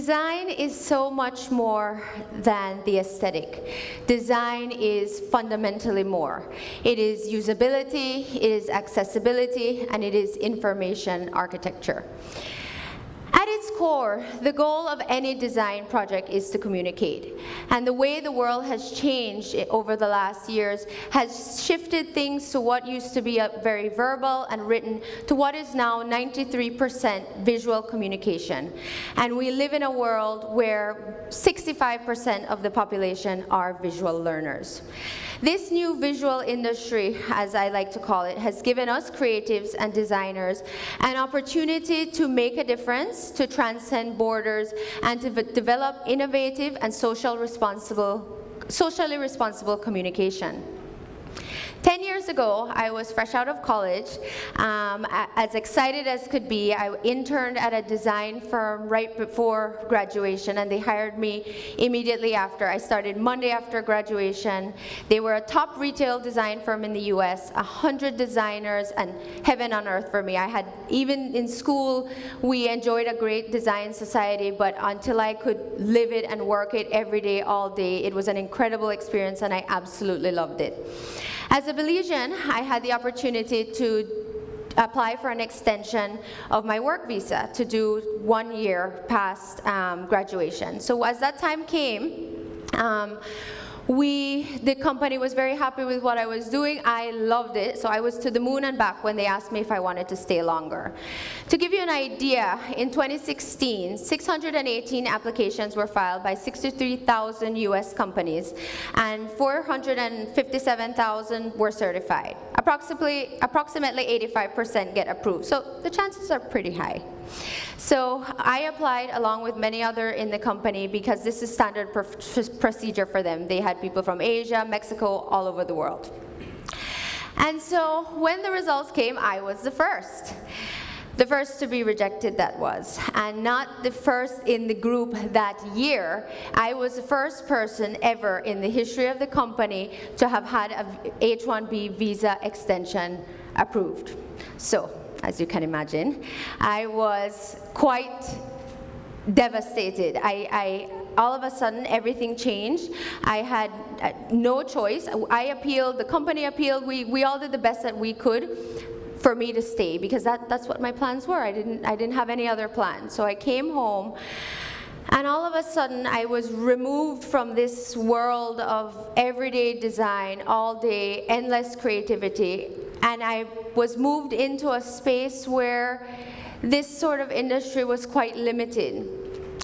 Design is so much more than the aesthetic. Design is fundamentally more. It is usability, it is accessibility, and it is information architecture. At its core, the goal of any design project is to communicate. And the way the world has changed over the last years has shifted things to what used to be very verbal and written to what is now 93% visual communication. And we live in a world where 65% of the population are visual learners. This new visual industry, as I like to call it, has given us creatives and designers an opportunity to make a difference, to transcend borders, and to develop innovative and socially responsible communication. 10 years ago, I was fresh out of college, as excited as could be. I interned at a design firm right before graduation, and they hired me immediately after. I started Monday after graduation. They were a top retail design firm in the US, 100 designers, and heaven on earth for me. Even in school, we enjoyed a great design society, but until I could live it and work it every day, all day, it was an incredible experience, and I absolutely loved it. As a Belizean, I had the opportunity to apply for an extension of my work visa to do 1 year past graduation. So as that time came, the company was very happy with what I was doing. I loved it, so I was to the moon and back when they asked me if I wanted to stay longer. To give you an idea, in 2016, 618 applications were filed by 63,000 US companies, and 457,000 were certified. Approximately 85% get approved, so the chances are pretty high. So I applied along with many others in the company because this is standard procedure for them. They had people from Asia, Mexico, all over the world. And so when the results came, I was the first. The first to be rejected, that was. And not the first in the group that year. I was the first person ever in the history of the company to have had a H-1B visa extension approved. So, as you can imagine, I was quite devastated. All of a sudden, everything changed. I had no choice. I appealed, the company appealed, we all did the best that we could for me to stay, because that's what my plans were. I didn't have any other plans. So I came home, and all of a sudden, I was removed from this world of everyday design, all day, endless creativity, and I was moved into a space where this sort of industry was quite limited.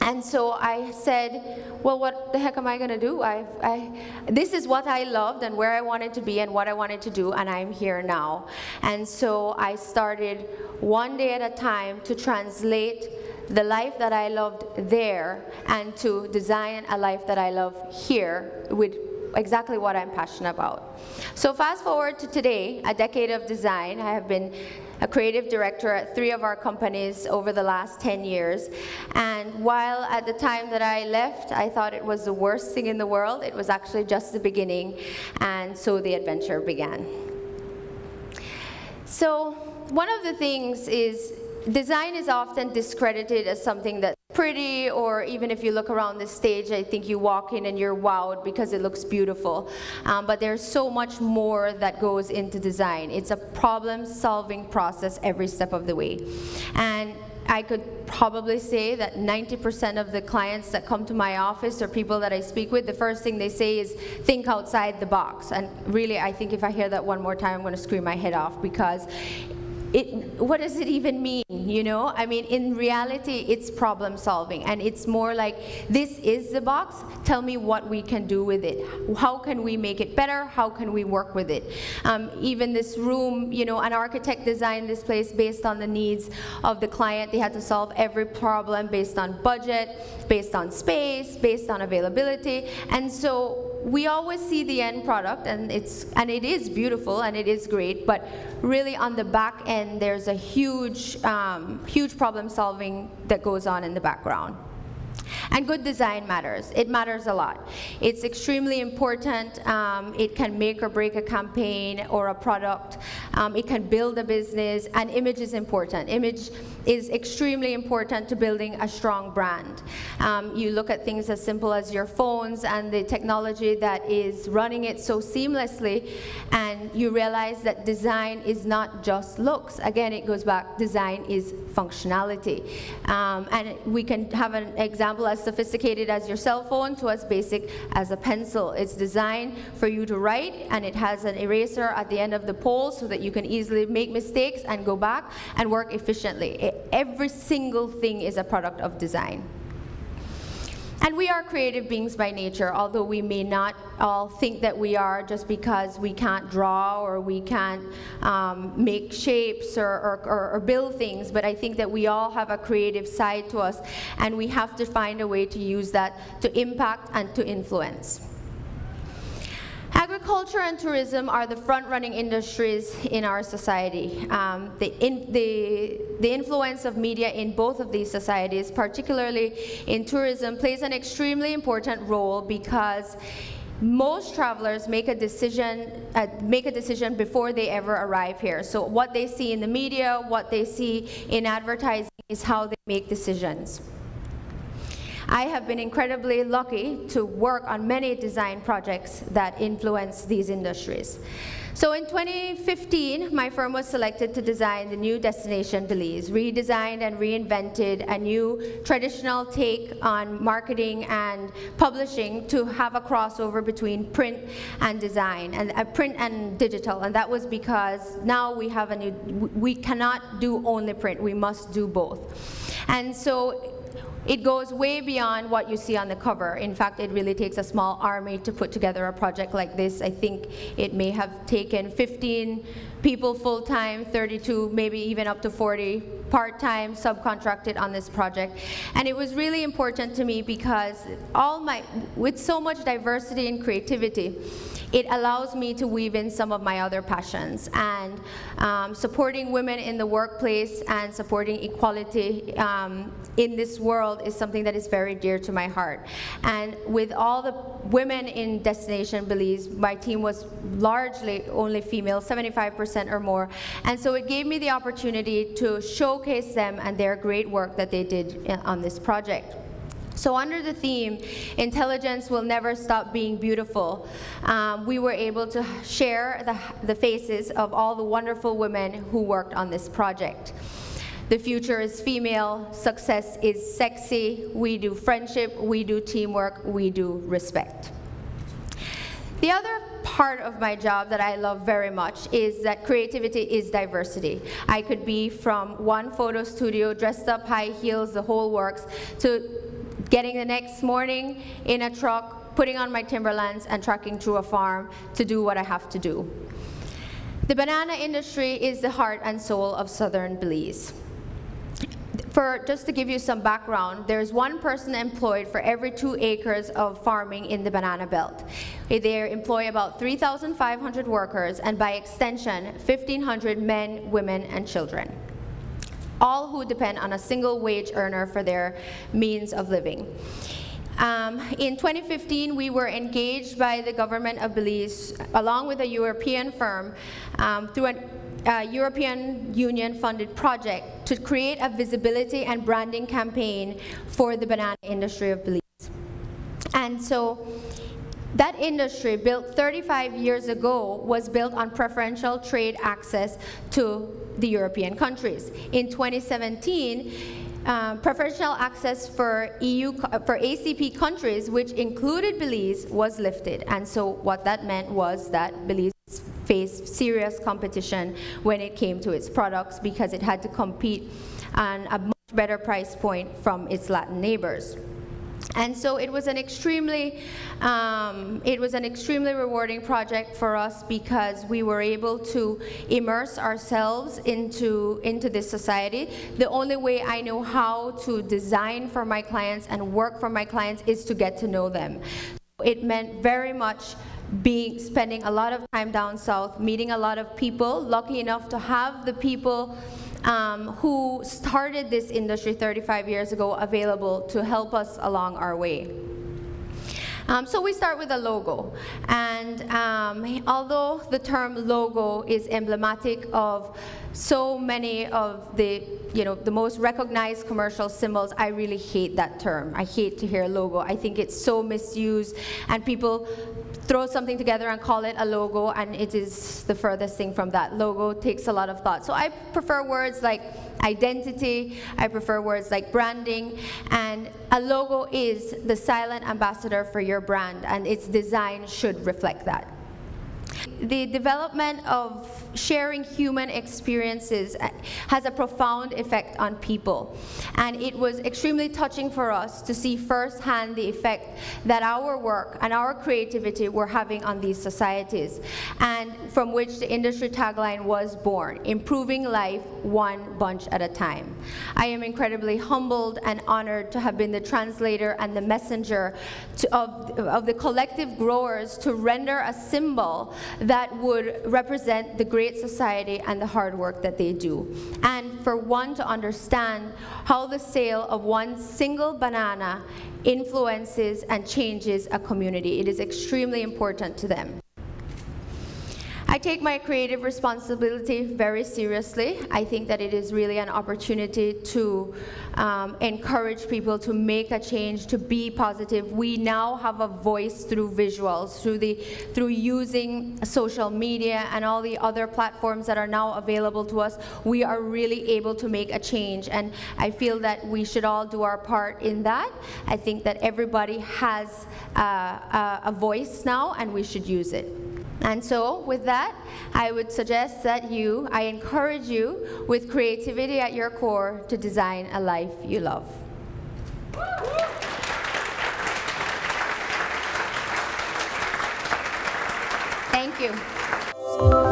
And so I said, well, what the heck am I going to do? This is what I loved and where I wanted to be and what I wanted to do, and I'm here now. And so I started one day at a time to translate the life that I loved there and to design a life that I love here with exactly what I'm passionate about. So fast forward to today, a decade of design. I have been a creative director at 3 of our companies over the last 10 years. And while at the time that I left, I thought it was the worst thing in the world, it was actually just the beginning, and so the adventure began. So one of the things is, design is often discredited as something that's pretty, or even if you look around the stage, I think you walk in and you're wowed because it looks beautiful. But there's so much more that goes into design. It's a problem-solving process every step of the way. And I could probably say that 90% of the clients that come to my office or people that I speak with, the first thing they say is, think outside the box. And really, I think if I hear that one more time, I'm going to scream my head off, because what does it even mean, you know? I mean, in reality, it's problem solving, and it's more like, this is the box, tell me what we can do with it. How can we make it better? How can we work with it? Even this room, you know, an architect designed this place based on the needs of the client. They had to solve every problem based on budget, based on space, based on availability, and so we always see the end product, and it is beautiful and it is great, but really on the back end there's a huge problem solving that goes on in the background. And good design matters. It matters a lot. It's extremely important. It can make or break a campaign or a product. It can build a business, and image is important. Image is extremely important to building a strong brand. You look at things as simple as your phones and the technology that is running it so seamlessly, and you realize that design is not just looks. Again, it goes back, design is functionality. And we can have an example as sophisticated as your cell phone to as basic as a pencil. It's designed for you to write, and it has an eraser at the end of the pole so that you can easily make mistakes and go back and work efficiently. Every single thing is a product of design. And we are creative beings by nature, although we may not all think that we are just because we can't draw or we can't make shapes or build things. But I think that we all have a creative side to us, and we have to find a way to use that to impact and to influence. Agriculture and tourism are the front-running industries in our society. The influence of media in both of these societies, particularly in tourism, plays an extremely important role because most travelers make a decision before they ever arrive here. So what they see in the media, what they see in advertising is how they make decisions. I have been incredibly lucky to work on many design projects that influence these industries. So in 2015, my firm was selected to design the new Destination Belize, redesigned and reinvented a new traditional take on marketing and publishing to have a crossover between print and design, and print and digital. And that was because now we have we cannot do only print, we must do both. And so it goes way beyond what you see on the cover. In fact, it really takes a small army to put together a project like this. I think it may have taken 15 people full-time, 32, maybe even up to 40 part-time, subcontracted on this project. And it was really important to me because with so much diversity and creativity, it allows me to weave in some of my other passions. And supporting women in the workplace and supporting equality in this world is something that is very dear to my heart. And with all the women in Destination Belize, my team was largely only female, 75% or more. And so it gave me the opportunity to showcase them and their great work that they did on this project. So under the theme, Intelligence Will Never Stop Being Beautiful, we were able to share the faces of all the wonderful women who worked on this project. The future is female, success is sexy, we do friendship, we do teamwork, we do respect. The other part of my job that I love very much is that creativity is diversity. I could be from one photo studio, dressed up, high heels, the whole works, to getting the next morning in a truck, putting on my Timberlands and trucking through a farm to do what I have to do. The industry is the heart and soul of southern Belize. Just to give you some background, there's one person employed for every 2 acres of farming in the banana belt. They employ about 3,500 workers, and by extension, 1,500 men, women, and children, all who depend on a single wage earner for their means of living. In 2015, we were engaged by the government of Belize, along with a European firm, through a European Union funded project to create a visibility and branding campaign for the banana industry of Belize. And so that industry, built 35 years ago, was built on preferential trade access to the European countries. In 2017, preferential access for ACP countries, which included Belize, was lifted. And so what that meant was that Belize faced serious competition when it came to its products because it had to compete on a much better price point from its Latin neighbors. And so it was an extremely rewarding project for us because we were able to immerse ourselves into this society. The only way I know how to design for my clients and work for my clients is to get to know them. It meant very much spending a lot of time down south, meeting a lot of people, lucky enough to have the people who started this industry 35 years ago available to help us along our way. So we start with a logo, and although the term logo is emblematic of so many of the most recognized commercial symbols, I really hate that term. I hate to hear logo. I think it's so misused, and people throw something together and call it a logo, and it is the furthest thing from that. Logo takes a lot of thought. So I prefer words like identity, I prefer words like branding, and a logo is the silent ambassador for your brand, and its design should reflect that. The development of sharing human experiences has a profound effect on people, and it was extremely touching for us to see firsthand the effect that our work and our creativity were having on these societies, and from which the industry tagline was born: improving life one bunch at a time. I am incredibly humbled and honored to have been the translator and the messenger of the collective growers to render a symbol that would represent the great society and the hard work that they do. And for one to understand how the sale of one single banana influences and changes a community. It is extremely important to them. I take my creative responsibility very seriously. I think that it is really an opportunity to encourage people to make a change, to be positive. We now have a voice through visuals, through using social media and all the other platforms that are now available to us. We are really able to make a change, and I feel that we should all do our part in that. I think that everybody has a voice now, and we should use it. And so, with that, I would suggest that I encourage you, with creativity at your core, to design a life you love. Thank you.